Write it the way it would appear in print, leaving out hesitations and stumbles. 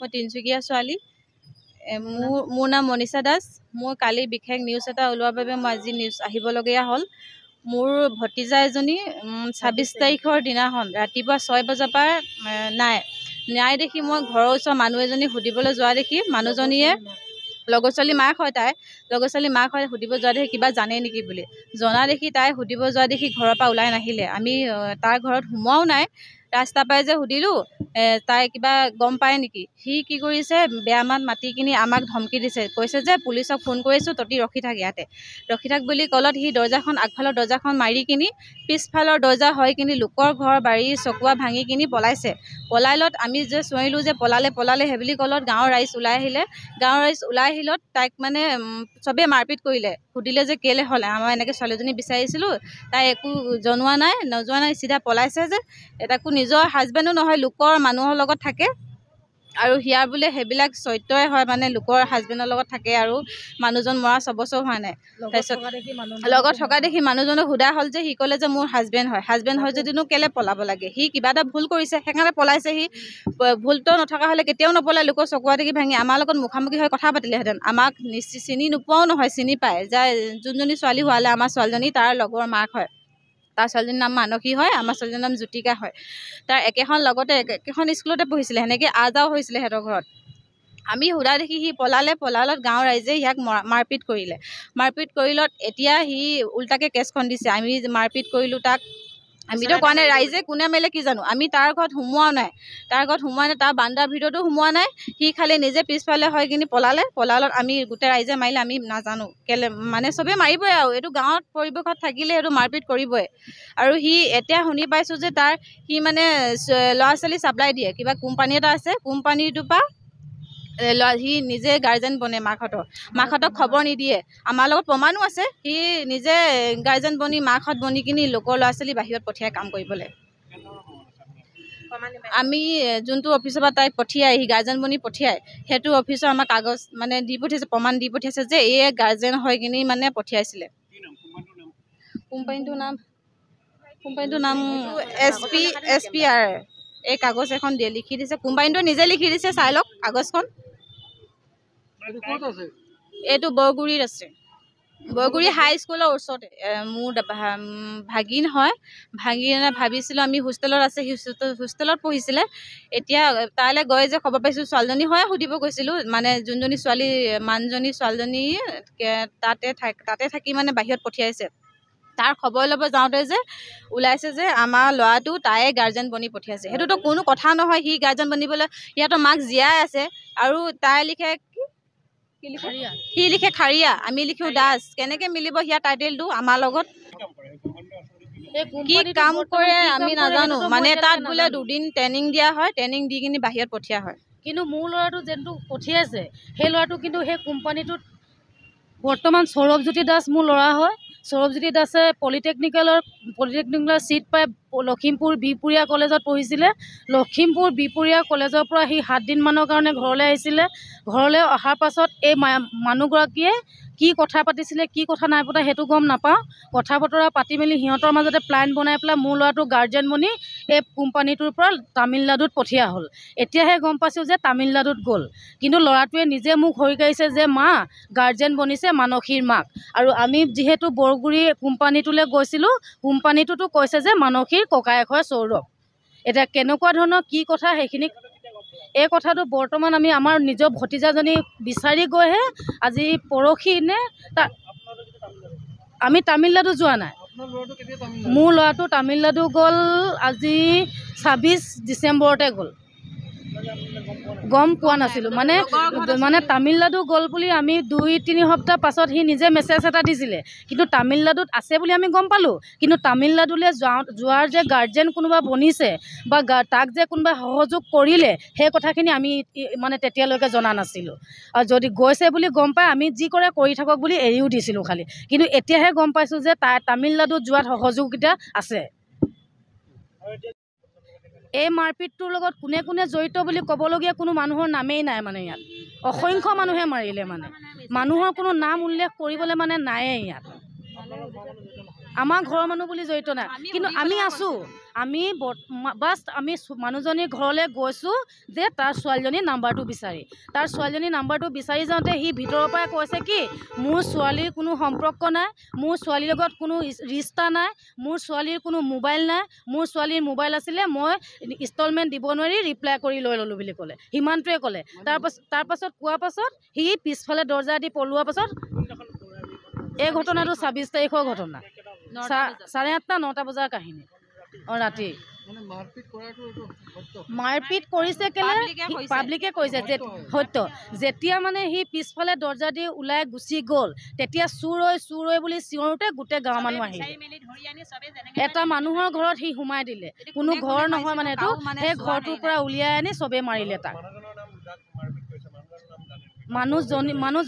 মই তিনিচুকীয়া ছোৱালী। মোৰ নাম মনীষা দাস। মোৰ কালি বিশেষ নিউজ এটা ওলোৱাৰ বাবে মই আজি নিউজ আহিবলগীয়া হ'ল। মোৰ ভতিজা এজনী 26 তাৰিখৰ দিনাখন ৰাতিপুৱা 6 বজাৰ পৰা নাই দেখি মই ঘৰৰ ওচৰৰ মানুহ এজনী সুধিবলৈ যোৱা দেখি মানুহজনীয়ে লগৰ ছোৱালী মাক হয়, সুধিব যোৱা দেখি কিবা জানে নেকি বুলি জনা দেখি তাই সুধিব যোৱা দেখি ঘৰৰ পৰা ওলাই নাহিলে। আমি তাৰ ঘৰত সোমোৱাও নাই, ৰাস্তা পাই যে সুধিলোঁ তাই কিবা গম পায় নেকি। সি কি কৰিছে, বেয়া মাত মাতি কিনি আমাক ধমকি দিছে, কৈছে যে পুলিচক ফোন কৰিছোঁ, তহঁতি ৰখি থাক ইয়াতে। ৰখি থাক বুলি ক'লত সি আগফালৰ দৰ্জাখন মাৰি কিনি পিছফালৰ দৰ্জা হৈ কিনি লোকৰ ঘৰ বাৰী চকুৱা ভাঙি কিনি পলাইছে। পলাইলত আমি যে চিঞৰিলোঁ যে পলালে সেই বুলি ক'লত গাঁৱৰ ৰাইজ ওলাই আহিলত তাইক মানে চবেই মাৰপিট কৰিলে। সুধিলে যে কেলে হ'লে, আমাৰ এনেকৈ ছোৱালীজনী বিচাৰিছিলোঁ, তাই একো নোযোৱা নাই চিধা পলাইছে যে। তাকো নিজৰ হাজবেণ্ডো নহয়, লোকৰ মানুহৰ লগত থাকে। আৰু হিয়াৰ বোলে সেইবিলাক চৰিত্ৰই হয়, মানে লোকৰ হাজবেণ্ডৰ লগত থাকে আৰু মানুহজন মৰা 6 বছৰ হোৱা নাই। তাৰপিছত লগত থকা দেখি মানুহজনক সোধা হ'ল যে সি ক'লে যে মোৰ হাজবেণ্ড হয় যদিনো কেলে পলাব লাগে, সি কিবা এটা ভুল কৰিছে সেইকাৰণে পলাইছে। সি ভুলটো নথকা হ'লে কেতিয়াও নপলাই, লোকৰ চকুৱা দেখি ভাঙি আমাৰ লগত মুখামুখি হৈ কথা পাতিলেহেঁতেন। আমাক চিনি নোপোৱাও নহয়, চিনি পায় যে যোনজনী ছোৱালী হোৱালে আমাৰ ছোৱালীজনী তাৰ লগৰ মাক হয়। তাৰ ছোৱালীজনীৰ নাম মানসী হয়, আমাৰ ছোৱালীজনীৰ নাম জ্যোতিকা হয়। তাৰ একেখন স্কুলতে পঢ়িছিলে, সেনেকৈ আহ-যাহ হৈছিলে সিহঁতৰ ঘৰত। আমি সোধা দেখি সি পলালত গাঁৱৰ ৰাইজে ইয়াক মাৰপিট কৰিলত এতিয়া সি উল্টাকৈ কেছখন দিছে। আমি মাৰপিট কৰিলোঁ তাক, আমিতো কোৱা নাই, ৰাইজে কোনে মেলে কি জানো। আমি তাৰ ঘৰত সোমোৱাও নাই, তাৰ বান্দাৰ ভিতৰতো সোমোৱা নাই। সি খালি নিজে পিছফালে হৈ কিনি পলালত আমি গোটেই ৰাইজে মাৰিলে, আমি নাজানো কেলে, মানে চবেই মাৰিবই আৰু এইটো গাঁৱত পৰিৱেশত থাকিলে এইটো মাৰপিট কৰিবই। আৰু সি এতিয়া শুনি পাইছোঁ যে সি মানে ল'ৰা ছোৱালী ছাপ্লাই দিয়ে, কিবা কোম্পানী এটা আছে, কোম্পানীটোৰ পৰা সি নিজে গাৰ্জেন বনে, মাকহঁতক খবৰ নিদিয়ে। আমাৰ লগত প্ৰমাণো আছে, সি নিজে গাৰ্জেন মাকহঁত বনি কিনি লোকৰ ল'ৰা ছোৱালী বাহিৰত পঠিয়াই কাম কৰিবলৈ। আমি যোনটো অফিচৰ পৰা তাইক পঠিয়াই, সি গাৰ্জেন বনি পঠিয়াই, সেইটো অফিচৰ আমাৰ কাগজ মানে দি পঠিয়াইছে, প্ৰমাণ দি পঠিয়াইছে যে এই গাৰ্জেন হৈ কিনি মানে পঠিয়াইছিলে। কোম্পানীটোৰ নাম SPR। এই কাগজ এখন লিখি দিছে, কোম্পানীটো নিজে লিখি দিছে, চাই লওক কাগজখন। এইটো বৰগুৰিত আছে, বৰগুৰি হাইস্কুলৰ ওচৰতে। মোৰ ভাগিন হয়, ভাবিছিলোঁ আমি হোষ্টেলত আছে, হোষ্টেলত পঢ়িছিলে। এতিয়া তাইলৈ গৈ যে খবৰ পাইছোঁ ছোৱালীজনী হয়, সুধিব গৈছিলোঁ, মানে যোনজনী ছোৱালী মানুহজনী ছোৱালীজনী তাতে থাকি মানে বাহিৰত পঠিয়াইছে। তাৰ খবৰ ল'ব যাওঁতে যে ওলাইছে যে আমাৰ ল'ৰাটো তায়ে গাৰ্জেন বনি পঠিয়াইছে। সেইটোতো কোনো কথা নহয়, সি গাৰ্জেন বনিবলৈ, সিহঁতৰ মাক জীয়াই আছে আৰু তাই লিখে সি লিখে খাৰিয়া, আমি লিখোঁ দাস। কেনেকৈ মিলিব সিয়াৰ টাইটেলটো আমাৰ লগত? কি কাম কৰে আমি নাজানো, মানে তাত বোলে 2 দিন ট্ৰেইনিং দিয়া হয়, ট্ৰেইনিং দি কিনি বাহিৰত পঠিওৱা হয়। কিন্তু মোৰ ল'ৰাটো যোনটো পঠিয়াইছে সেই ল'ৰাটো কিন্তু সেই কোম্পানীটোত বৰ্তমান সৌৰভজ্যোতি দাস মোৰ ল'ৰা হয়। সৌৰভজ্যোতি দাসে পলিটেকনিকেলৰ ছিট পাই লখিমপুৰ বিপুৰীয়া কলেজত পঢ়িছিলে। লখিমপুৰ বিপুৰীয়া কলেজৰ পৰা সি 7 দিনমানৰ কাৰণে ঘৰলৈ আহিছিলে। ঘৰলৈ অহাৰ পাছত এই মানুহগৰাকীয়ে কি কথা পাতিছিলে, কি কথা নাই পতা সেইটো গম নাপাওঁ। কথা বতৰা পাতি মেলি সিহঁতৰ মাজতে প্লান বনাই পেলাই মোৰ ল'ৰাটো গাৰ্জেন বনি এই কোম্পানীটোৰ পৰা তামিলনাডুত পঠিওৱা হ'ল। এতিয়াহে গম পাইছোঁ যে তামিলনাডুত গ'ল, কিন্তু ল'ৰাটোৱে নিজে মোক হৰিকাইছে যে মা গাৰ্জেন বনিছে মানসীৰ মাক। আৰু আমি যিহেতু বৰগুৰি কোম্পানীটোলৈ গৈছিলোঁ, কোম্পানীটোতো কৈছে যে মানসীৰ ককায়েক হয় সৌৰভ। এতিয়া কেনেকুৱা ধৰণৰ কি কথা সেইখিনি, এই কথাটো বৰ্তমান আমি আমাৰ নিজৰ ভতিজাজনী বিচাৰি গৈহে আজি পৰহি আমি তামিলনাডু যোৱা নাই। মোৰ ল'ৰাটো তামিলনাডু গ'ল আজি 26 ডিচেম্বৰতে গ'ল। গম পোৱা নাছিলোঁ, মানে তামিলনাডু গ'ল বুলি আমি 2-3 সপ্তাহ পাছত সি নিজে মেছেজ এটা দিছিলে, কিন্তু তামিলনাডুত আছে বুলি আমি গম পালোঁ। কিন্তু তামিলনাডুলৈ যোৱাৰ যে গাৰ্জেন কোনোবা বনিছে বা তাক যে কোনোবা সহযোগ কৰিলে সেই কথাখিনি আমি মানে তেতিয়ালৈকে জনা নাছিলোঁ। আৰু যদি গৈছে বুলি গম পাই আমি যি কৰে কৰি থাকক বুলি এৰিও দিছিলোঁ খালি। কিন্তু এতিয়াহে গম পাইছোঁ যে তামিলনাডুত যোৱাত সহযোগিতা আছে। এই মাৰপিটটোৰ লগত কোনে কোনে জড়িত বুলি ক'বলগীয়া কোনো মানুহৰ নামেই নাই। মানে ইয়াত অসংখ্য মানুহে মাৰিলে, মানে মানুহৰ কোনো নাম উল্লেখ কৰিবলৈ মানে নায়েই ইয়াত। আমাৰ ঘৰৰ মানুহ বুলি জড়িত নাই, কিন্তু আমি আছোঁ। আমি বাছ আমি মানুহজনীৰ ঘৰলৈ গৈছোঁ যে তাৰ ছোৱালীজনীৰ নাম্বাৰটো বিচাৰি। তাৰ ছোৱালীজনীৰ নাম্বাৰটো বিচাৰি যাওঁতে সি ভিতৰৰ পৰাই কৈছে কি মোৰ ছোৱালীৰ কোনো সম্পৰ্ক নাই, মোৰ ছোৱালীৰ লগত কোনো ৰিষ্টা নাই, মোৰ ছোৱালীৰ কোনো মোবাইল নাই, মোৰ ছোৱালীৰ মোবাইল আছিলে মই ইনষ্টলমেণ্ট দিব নোৱাৰি ৰিপ্লাই কৰি লৈ ল'লোঁ বুলি ক'লে। সিমানটোৱে ক'লে। তাৰপাছত কোৱাৰ পাছত সি পিছফালে দৰ্জা দি পলোৱাৰ পাছত এই ঘটনাটো 26 তাৰিখৰ ঘটনা, 8:30 9টা বজাৰ কাহিনী। ৰাতি মাৰপিট কৰিছে কেলে পাব্লিকে কৈছে যে সত্য। যেতিয়া মানে সি পিছফালে দৰ্জা দি ওলাই গুচি গ'ল তেতিয়া চুৰ হৈ বুলি চিঞৰোতে গোটেই গাঁৱৰ মানুহ আহিলে। এটা মানুহৰ ঘৰত সি সোমাই দিলে, কোনো ঘৰ নহয় মানে এইটো, সেই ঘৰটোৰ পৰা উলিয়াই আনি চবেই মাৰিলে তাক। মানুহজনীৰ